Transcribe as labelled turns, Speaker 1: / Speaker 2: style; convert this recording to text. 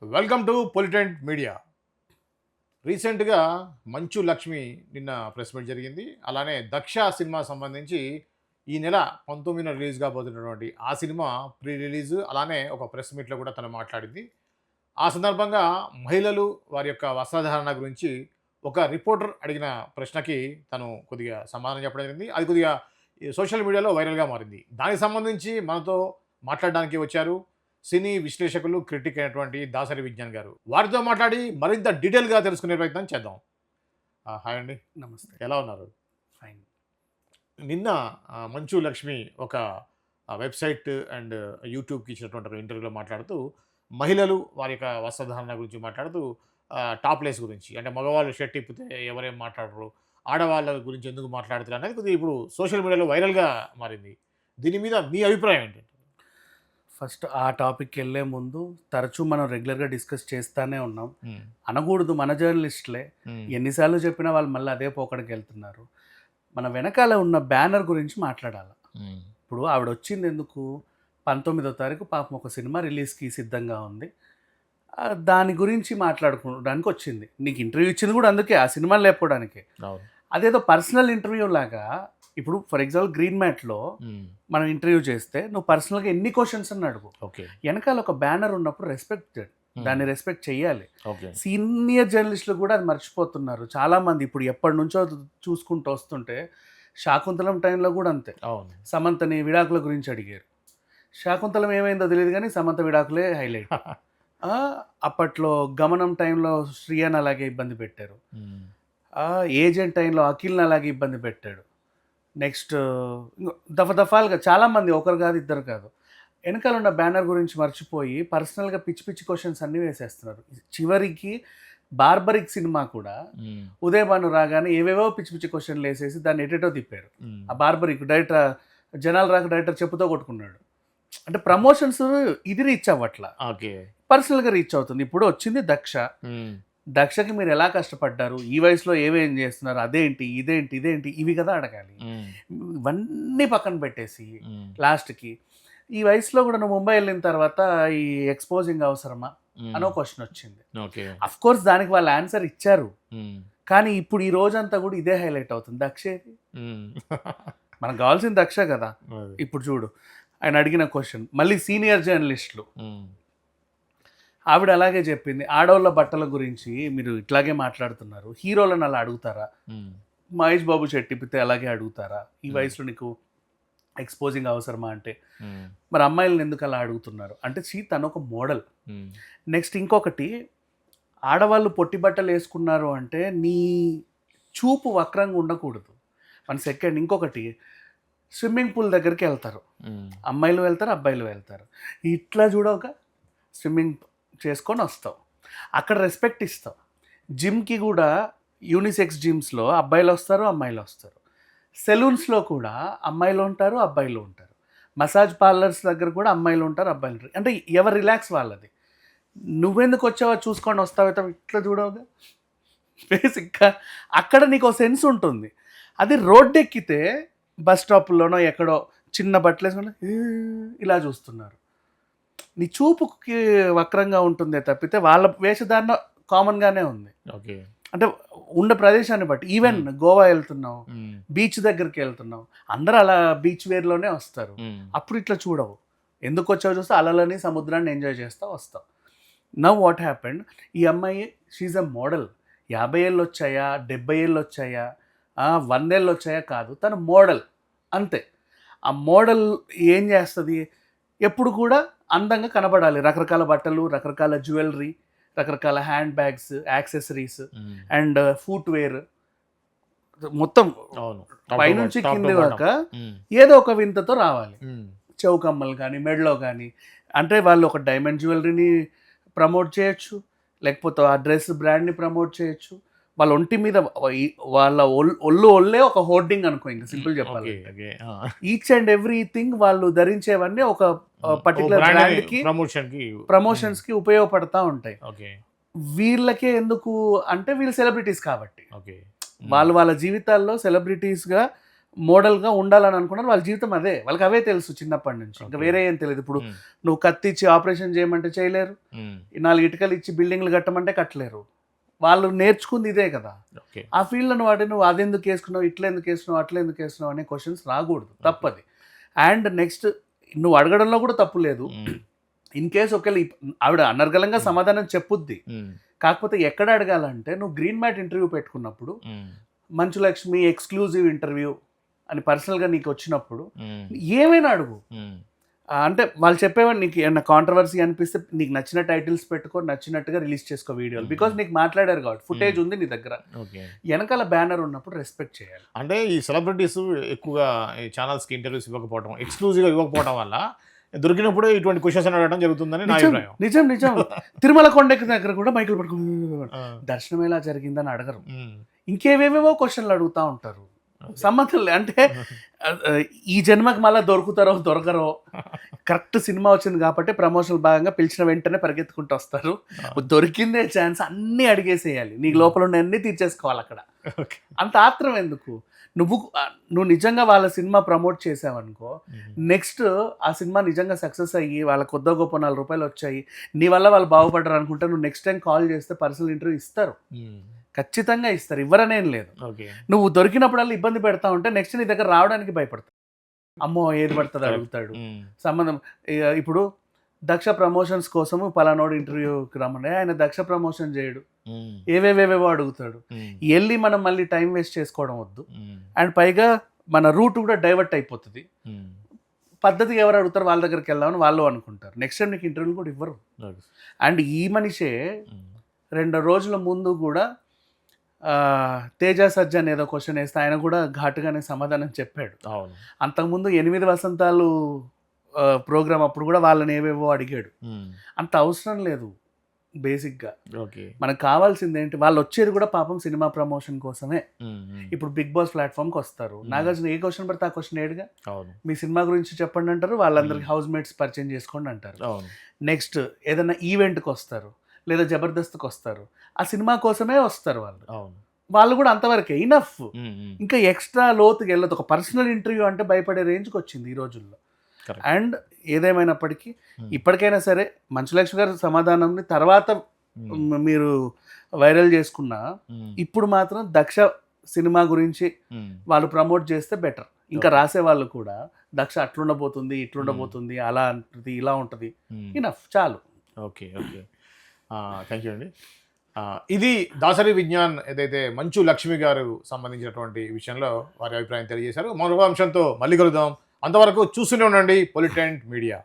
Speaker 1: Welcome to పొలిటెంట్ media. రీసెంట్గా మంచు లక్ష్మి నిన్న press meet జరిగింది. అలానే దక్ష సినిమా సంబంధించి ఈ నెల 19న రిలీజ్ కాబోతున్నటువంటి ఆ సినిమా ప్రీ రిలీజ్ అలానే ఒక ప్రెస్ మీట్లో కూడా తను మాట్లాడింది. ఆ సందర్భంగా మహిళలు వారి యొక్క వస్త్రధారణ గురించి ఒక రిపోర్టర్ అడిగిన ప్రశ్నకి తను కొద్దిగా సమాధానం చెప్పడం జరిగింది. అది కొద్దిగా ఈ సోషల్ మీడియాలో వైరల్గా మారింది. దానికి సంబంధించి మనతో మాట్లాడడానికి వచ్చారు సినీ విశ్లేషకులు, క్రిటిక్ అయినటువంటి దాసరి విజ్ఞాన్ గారు. వారితో మాట్లాడి మరింత డీటెయిల్‌గా తెలుసుకునే ప్రయత్నం చేద్దాం. హాయ్ అండి.
Speaker 2: నమస్తే.
Speaker 1: ఎలా ఉన్నారు?
Speaker 2: ఫైన్.
Speaker 1: నిన్న మంచు లక్ష్మి ఒక వెబ్‌సైట్ అండ్ యూట్యూబ్‌కి ఇచ్చినటువంటి ఒక ఇంటర్వ్యూలో మాట్లాడుతూ, మహిళలు వారి యొక్క వస్త్రధారణ గురించి మాట్లాడుతూ టాప్‌లెస్ గురించి అంటే మగవాళ్ళు షర్ట్ ఇప్పితే ఎవరేం మాట్లాడరు, ఆడవాళ్ళ గురించి ఎందుకు మాట్లాడుతారు అనేది కొద్దిగా ఇప్పుడు సోషల్ మీడియాలో వైరల్‌గా మారింది. దీని మీద మీ అభిప్రాయం ఏంటి?
Speaker 2: ఫస్ట్ ఆ టాపిక్‌కెళ్ళే ముందు తరచూ మనం రెగ్యులర్‌గా డిస్కస్ చేస్తానే ఉన్నాం.
Speaker 1: హ్మ్.
Speaker 2: అనకూడదు మన జర్నలిస్టులే.
Speaker 1: హ్మ్.
Speaker 2: ఎన్ని సార్లు చెప్పినా వాళ్ళు మళ్ళీ అదే పోకడకెళ్తున్నారు. మన వెనకాల ఉన్న బ్యానర్ గురించి మాట్లాడాల.
Speaker 1: హ్మ్.
Speaker 2: ఇప్పుడు ఆవిడొచ్చిందెందుకు? 19వ తారీఖు పాపం ఒక సినిమా రిలీజ్‌కి సిద్ధంగా ఉంది. దాని గురించి మాట్లాడుకోవడానికొచ్చింది. నీకు ఇంటర్వ్యూ ఇచ్చింది కూడా అందుకే, ఆ సినిమాని లేపుకోవడానికే.
Speaker 1: అవును.
Speaker 2: అదేదో పర్సనల్ ఇంటర్వ్యూ లాగా ఇప్పుడు ఫర్ ఎగ్జాంపుల్ 'గ్రీన్ మ్యాట్‌లో'
Speaker 1: హ్మ్.
Speaker 2: మనం ఇంటర్వ్యూ చేస్తే నువ్వు పర్సనల్‌గా ఎన్ని క్వెషన్స్ అని అడుగు.
Speaker 1: ఓకే.
Speaker 2: వెనకాల ఒక బ్యానర్ ఉన్నప్పుడు రెస్పెక్టెడ్, దాన్ని రెస్పెక్ట్ చేయాలి.
Speaker 1: ఓకే.
Speaker 2: సీనియర్ జర్నలిస్టులు కూడా అది మర్చిపోతున్నారు చాలామంది. ఇప్పుడు ఎప్పటి నుంచో చూసుకుంటూ వస్తుంటే, శాకుంతలం టైంలో కూడా అంతే.
Speaker 1: అవును.
Speaker 2: సమంతని విడాకుల గురించి అడిగారు. శాకుంతలం ఏమైందో తెలియదు కానీ సమంత విడాకులే హైలైట్. అప్పట్లో గమనం టైంలో శ్రియని అలాగే ఇబ్బంది పెట్టారు.
Speaker 1: హ్మ్.
Speaker 2: ఏజెంట్ టైంలో అఖిల్ని అలాగే ఇబ్బంది పెట్టాడు. నెక్స్ట్ దఫాలుగా చాలామంది, ఒకరు కాదు ఇద్దరు కాదు, వెనకాల ఉన్న బ్యానర్ గురించి మర్చిపోయి పర్సనల్గా పిచ్చి పిచ్చి క్వశ్చన్స్ అన్నీ వేసేస్తున్నారు. చివరికి బార్బరిక్ సినిమా కూడా
Speaker 1: హ్మ్.
Speaker 2: ఉదయభాను రాగానే ఏవేవో పిచ్చి పిచ్చి క్వశ్చన్లు వేసేసి దాన్ని ఎటేటో తిప్పారు.
Speaker 1: హ్మ్.
Speaker 2: ఆ బార్బరిక్ డైరెక్టర్ జనాలు రాక డైరెక్టర్ చెప్పుతో కొట్టుకున్నాడు. అంటే ప్రమోషన్స్ ఇది రీచ్ అవ్వట్లా,
Speaker 1: ఓకే.
Speaker 2: పర్సనల్గా రీచ్ అవుతుంది. ఇప్పుడు వచ్చింది దక్ష.
Speaker 1: హ్మ్.
Speaker 2: దక్షకి మీరు ఎలా కష్టపడ్డారు, ఈ వయసులో ఏమేం చేస్తున్నారు, అదేంటి ఇదేంటి ఇదేంటి, ఇవి కదా అడగాలి.
Speaker 1: హ్మ్.
Speaker 2: ఇవన్నీ పక్కన పెట్టేసి
Speaker 1: హ్మ్.
Speaker 2: లాస్ట్కి ఈ వయసులో కూడా నువ్వు ముంబై వెళ్ళిన తర్వాత ఈ ఎక్స్పోజింగ్ అవసరమా అనో క్వశ్చన్ వచ్చింది.
Speaker 1: ఓకే.
Speaker 2: అఫ్ కోర్స్ దానికి వాళ్ళు ఆన్సర్ ఇచ్చారు.
Speaker 1: హ్మ్.
Speaker 2: కానీ ఇప్పుడు ఈ రోజంతా కూడా ఇదే హైలైట్ అవుతుంది. దక్షేది
Speaker 1: హ్మ్.
Speaker 2: మనకు కావాల్సిన దక్ష కదా.
Speaker 1: అది.
Speaker 2: ఇప్పుడు చూడు, ఆయన అడిగిన క్వశ్చన్ మళ్ళీ సీనియర్ జర్నలిస్టులు,
Speaker 1: హ్మ్.
Speaker 2: ఆవిడ అలాగే చెప్పింది. ఆడవాళ్ళ బట్టల గురించి మీరు ఇట్లాగే మాట్లాడుతున్నారు, హీరోలను అలా అడుగుతారా?
Speaker 1: హ్మ్.
Speaker 2: మహేష్ బాబు చెట్టిప్పితే అలాగే అడుగుతారా? ఈ
Speaker 1: హ్మ్.
Speaker 2: వయసులో నీకు ఎక్స్పోజింగ్ అవసరమా అంటే,
Speaker 1: హ్మ్.
Speaker 2: మరి అమ్మాయిలను ఎందుకు అలా అడుగుతున్నారు అంటే, తను ఒక మోడల్.
Speaker 1: హ్మ్.
Speaker 2: నెక్స్ట్ ఇంకొకటి, ఆడవాళ్ళు పొట్టి బట్టలు వేసుకున్నారు అంటే నీ చూపు వక్రంగా ఉండకూడదు. 1 సెకండ్. ఇంకొకటి, స్విమ్మింగ్ పూల్ దగ్గరికి వెళ్తారు,
Speaker 1: హ్మ్.
Speaker 2: అమ్మాయిలు వెళ్తారు, అబ్బాయిలు వెళ్తారు. ఇట్లా చూడక స్విమ్మింగ్ చేసుకొని వస్తావు, అక్కడ రెస్పెక్ట్ ఇస్తావు. జిమ్కి కూడా యూనిసెక్స్ జిమ్స్లో అబ్బాయిలు వస్తారు, అమ్మాయిలు వస్తారు. సెలూన్స్లో కూడా అమ్మాయిలు ఉంటారు, అబ్బాయిలు ఉంటారు. మసాజ్ పార్లర్స్ దగ్గర కూడా అమ్మాయిలు ఉంటారు, అబ్బాయిలు ఉంటారు. అంటే ఎవరు రిలాక్స్ వాళ్ళది. నువ్వెందుకు వచ్చావో చూసుకొని వస్తావు, ఇట్లా చూడవుగా. బేసిక్గా అక్కడ నీకు సెన్స్ ఉంటుంది. అది రోడ్డు ఎక్కితే బస్ స్టాప్లోనో ఎక్కడో చిన్న బట్టలు వేసుకుని ఇలా చూస్తున్నారు. నీ చూపుకి వక్రంగా ఉంటుందే తప్పితే వాళ్ళ వేషధారణ కామన్గానే ఉంది.
Speaker 1: ఓకే.
Speaker 2: అంటే ఉన్న ప్రదేశాన్ని బట్టి. ఈవెన్ గోవా వెళ్తున్నావు,
Speaker 1: హ్మ్.
Speaker 2: బీచ్ దగ్గరికి వెళ్తున్నావు, అందరూ అలా బీచ్ వేర్లోనే వస్తారు.
Speaker 1: హ్మ్.
Speaker 2: అప్పుడు ఇట్లా చూడవు. ఎందుకు వచ్చావు చూస్తే అలలని సముద్రాన్ని ఎంజాయ్ చేస్తూ వస్తావు. నవ్ వాట్ హ్యాపెండ్, ఈ అమ్మాయి షీఈ్ ఎ మోడల్. 50 ఏళ్ళు వచ్చాయా, 70 ఏళ్ళు వచ్చాయా, 100 ఏళ్ళు వచ్చాయా కాదు, తను మోడల్ అంతే. ఆ మోడల్ ఏం చేస్తుంది, ఎప్పుడు కూడా అందంగా కనబడాలి. రకరకాల బట్టలు, రకరకాల జ్యువెలరీ, రకరకాల హ్యాండ్ బ్యాగ్స్, యాక్సెసరీస్
Speaker 1: హ్మ్.
Speaker 2: అండ్ ఫుట్వేర్ మొత్తం
Speaker 1: అవును.
Speaker 2: పైనుంచి
Speaker 1: టాప్ టు
Speaker 2: కింది
Speaker 1: బాటమ్.
Speaker 2: దాకా
Speaker 1: హ్మ్.
Speaker 2: ఏదో ఒక వింతతో రావాలి.
Speaker 1: హ్మ్.
Speaker 2: చౌకమ్మలు కానీ, మెడలో కానీ. అంటే వాళ్ళు ఒక డైమండ్ జ్యువెలరీని ప్రమోట్ చేయొచ్చు, లేకపోతే ఆ డ్రెస్ బ్రాండ్ని ప్రమోట్ చేయొచ్చు. వాళ్ళ ఒంటి మీద వాళ్ళ ఒళ్ళే ఒక హోర్డింగ్ అనుకో, ఇంకా సింపుల్
Speaker 1: ఓకే.
Speaker 2: చెప్పాలంటే.
Speaker 1: ఓకే.
Speaker 2: ఈచ్ అండ్ ఎవ్రీథింగ్ వాళ్ళు ధరించేవన్నీ ఒక
Speaker 1: ఓ
Speaker 2: పర్టికులర్
Speaker 1: బ్రాండ్‌ని
Speaker 2: బ్రాండ్కి,
Speaker 1: ప్రమోషన్‌కి.
Speaker 2: ప్రమోషన్స్కి ఉపయోగపడతా ఉంటాయి.
Speaker 1: ఓకే.
Speaker 2: వీళ్ళకే ఎందుకు అంటే వీళ్ళు సెలబ్రిటీస్ కాబట్టి.
Speaker 1: ఓకే.
Speaker 2: వాళ్ళు వాళ్ళ జీవితాల్లో సెలబ్రిటీస్గా మోడల్గా ఉండాలని అనుకున్నారు. వాళ్ళ జీవితం అదే, వాళ్ళకి అవే తెలుసు చిన్నప్పటి నుంచి, ఇంకా
Speaker 1: Okay.
Speaker 2: వేరే ఏం తెలియదు. ఇప్పుడు
Speaker 1: ఉమ్,
Speaker 2: నువ్వు కత్తి ఇచ్చి ఆపరేషన్ చేయమంటే చేయలేరు,
Speaker 1: ఉమ్,
Speaker 2: ఈ 4 ఇటుకలు ఇచ్చి బిల్డింగ్లు కట్టమంటే కట్టలేరు. వాళ్ళు నేర్చుకుంది ఇదే కదా.
Speaker 1: ఓకే.
Speaker 2: ఆ ఫీల్డ్ని వాడి నువ్వు అదెందుకు వేసుకున్నావు, ఇట్లా ఎందుకు వేసుకున్నావు, అట్లా ఎందుకు వేసుకున్నావు అనే క్వశ్చన్స్ రాకూడదు, తప్పది. అండ్ నెక్స్ట్ నువ్వు అడగడంలో కూడా తప్పు లేదు.
Speaker 1: ఉమ్,
Speaker 2: ఇన్ కేస్ ఒకవేళ ఆవిడ అనర్గళంగా సమాధానం చెప్పుద్ది,
Speaker 1: ఉమ్,
Speaker 2: కాకపోతే ఎక్కడ అడగాలంటే నువ్వు గ్రీన్ మ్యాట్ ఇంటర్వ్యూ పెట్టుకున్నప్పుడు,
Speaker 1: ఉమ్,
Speaker 2: మంచు లక్ష్మి ఎక్స్క్లూజివ్ ఇంటర్వ్యూ అని పర్సనల్గా నీకు వచ్చినప్పుడు
Speaker 1: ఉమ్,
Speaker 2: ఏమైనా అడుగు.
Speaker 1: ఉమ్,
Speaker 2: అంటే వాళ్ళు చెప్పేవాడు నీకు ఏమన్నా కాంట్రవర్సీ అనిపిస్తే నీకు నచ్చిన టైటిల్స్ పెట్టుకో, నచ్చినట్టుగా రిలీజ్ చేసుకో వీడియోలు, బికాజ్ నీకు మాట్లాడారు కాబట్టి ఫుటేజ్ ఉంది నీ దగ్గర.
Speaker 1: ఓకే.
Speaker 2: వెనకాల బ్యానర్ ఉన్నప్పుడు రెస్పెక్ట్ చేయాలి.
Speaker 1: అంటే ఈ సెలబ్రిటీస్ ఎక్కువగా ఈ ఛానల్స్కి ఇంటర్వ్యూస్ ఇవ్వకపోవడం, ఎక్స్క్లూజివ్గా ఇవ్వకపోవడం వల్ల దొరికినప్పుడే ఇటువంటి క్వశ్చన్స్ అడగడం జరుగుతుందని నా
Speaker 2: నిజం
Speaker 1: అభిప్రాయం.
Speaker 2: నిజం నిజం. తిరుమల కొండకి దగ్గర కూడా మైకులు పట్టుకుని
Speaker 1: ఆ,
Speaker 2: దర్శనం ఎలా జరిగిందని అడగరు,
Speaker 1: ఉమ్,
Speaker 2: ఇంకేవేవేవో క్వశ్చన్లు అడుగుతూ ఉంటారు. సంబంధం లే, అంటే ఈ జన్మకి మళ్ళీ దొరుకుతారో దొరకరో, కరెక్ట్ సినిమా వచ్చింది కాబట్టి ప్రమోషనల్ భాగంగా పిలిచిన వెంటనే పరిగెత్తుకుంటూ వస్తారు. దొరికిందే ఛాన్స్ అన్నీ అడిగేసేయాలి, నీకు లోపల ఉన్న అన్నీ తీర్చేసుకోవాలి అక్కడ.
Speaker 1: ఓకే.
Speaker 2: అంత ఆత్రం ఎందుకు? నువ్వు నిజంగా వాళ్ళ సినిమా ప్రమోట్ చేసావనుకో, నెక్స్ట్ ఆ సినిమా నిజంగా సక్సెస్ అయ్యి వాళ్ళ కొద్ది గొప్ప ₹4 వచ్చాయి, నీ వల్ల వాళ్ళు బాగుపడ్డారు అనుకుంటే నువ్వు నెక్స్ట్ టైం కాల్ చేస్తే పర్సనల్ ఇంటర్వ్యూ ఇస్తారు,
Speaker 1: ఉమ్,
Speaker 2: ఖచ్చితంగా ఇస్తారు, ఇవ్వరనేం లేదు.
Speaker 1: ఓకే.
Speaker 2: నువ్వు దొరికినప్పుడల్లా ఇబ్బంది పెడతా ఉంటే నెక్స్ట్ నీ దగ్గర రావడానికి భయపడతావు. అమ్మో ఏది పడుతుంది
Speaker 1: Correct.
Speaker 2: అడుగుతాడు,
Speaker 1: ఉమ్,
Speaker 2: సంబంధం. ఇప్పుడు దక్ష ప్రమోషన్స్ కోసము పలానోడు ఇంటర్వ్యూకి రమ్మని, ఆయన దక్ష ప్రమోషన్ చేయడు,
Speaker 1: ఉమ్,
Speaker 2: ఏవేవేవేవో అడుగుతాడు.
Speaker 1: ఉమ్,
Speaker 2: వెళ్ళి మనం మళ్ళీ టైం వేస్ట్ చేసుకోవడం వద్దు.
Speaker 1: ఉమ్,
Speaker 2: అండ్ పైగా మన రూట్ కూడా డైవర్ట్ అయిపోతుంది.
Speaker 1: ఉమ్,
Speaker 2: పద్ధతిగా ఎవరు అడుగుతారు వాళ్ళ దగ్గరికి వెళ్దామని వాళ్ళు అనుకుంటారు, నెక్స్ట్ టైం నీకు ఇంటర్వ్యూలు కూడా ఇవ్వరు.
Speaker 1: ఓకే.
Speaker 2: అండ్ ఈ మనిషే
Speaker 1: ఉమ్,
Speaker 2: 2 రోజుల ముందు కూడా తేజ సజ్జన్ ఏదో క్వశ్చన్ వేస్తే ఆయన కూడా ఘాటుగానే సమాధానం చెప్పాడు.
Speaker 1: అవును.
Speaker 2: అంతకుముందు 8 వసంతాలు ప్రోగ్రామ్ అప్పుడు కూడా వాళ్ళని ఏవేవో అడిగాడు.
Speaker 1: ఉమ్,
Speaker 2: అంత అవసరం లేదు బేసిక్గా.
Speaker 1: ఓకే.
Speaker 2: మనకు కావాల్సింది ఏంటి, వాళ్ళు వచ్చేది కూడా పాపం సినిమా ప్రమోషన్ కోసమే.
Speaker 1: ఉమ్, ఉమ్,
Speaker 2: ఇప్పుడు బిగ్ బాస్ ప్లాట్ఫామ్కి వస్తారు, నాగార్జున ఏ క్వశ్చన్ పడితే ఆ క్వశ్చన్ ఏడుగా,
Speaker 1: అవును.
Speaker 2: మీ సినిమా గురించి చెప్పండి అంటారు, వాళ్ళందరికి హౌస్ మేట్స్ పరిచయం చేసుకోండి అంటారు.
Speaker 1: అవును.
Speaker 2: నెక్స్ట్ ఏదైనా ఈవెంట్కి వస్తారు, లేదా జబర్దస్త్కి వస్తారు, ఆ సినిమా కోసమే వస్తారు వాళ్ళు.
Speaker 1: అవును.
Speaker 2: వాళ్ళు కూడా అంతవరకే, ఇనఫ్.
Speaker 1: ఉమ్, ఉమ్,
Speaker 2: ఇంకా ఎక్స్ట్రా లోతుకి వెళ్ళదు. ఒక పర్సనల్ ఇంటర్వ్యూ అంటే భయపడే రేంజ్కి వచ్చింది ఈ రోజుల్లో.
Speaker 1: Correct.
Speaker 2: అండ్ ఏదేమైనప్పటికీ
Speaker 1: Hmm.
Speaker 2: ఇప్పటికైనా సరే మంచులక్ష్మి గారి సమాధానంని తర్వాత
Speaker 1: ఉమ్,
Speaker 2: మీరు వైరల్ చేసుకున్నా,
Speaker 1: ఉమ్,
Speaker 2: ఇప్పుడు మాత్రం దక్ష సినిమా గురించి
Speaker 1: ఉమ్,
Speaker 2: వాళ్ళు ప్రమోట్ చేస్తే బెటర్. ఇంకా
Speaker 1: Okay.
Speaker 2: రాసే వాళ్ళు కూడా దక్ష అట్లుండబోతుంది, ఇట్లుండబోతుంది, అలా ఉంటుంది, ఇలా ఉంటుంది,
Speaker 1: ఉమ్.
Speaker 2: ఇనఫ్, చాలు.
Speaker 1: ఓకే. ఓకే. థ్యాంక్ యూ అండి. ఇది దాసరి విజ్ఞాన్ ఏదైతే మంచు లక్ష్మి గారు సంబంధించినటువంటి విషయంలో వారి అభిప్రాయం తెలియజేశారు. మరొక అంశంతో మళ్ళీ కలుద్దాం. అంతవరకు చూస్తూనే ఉండండి పొలిటెంట్ మీడియా.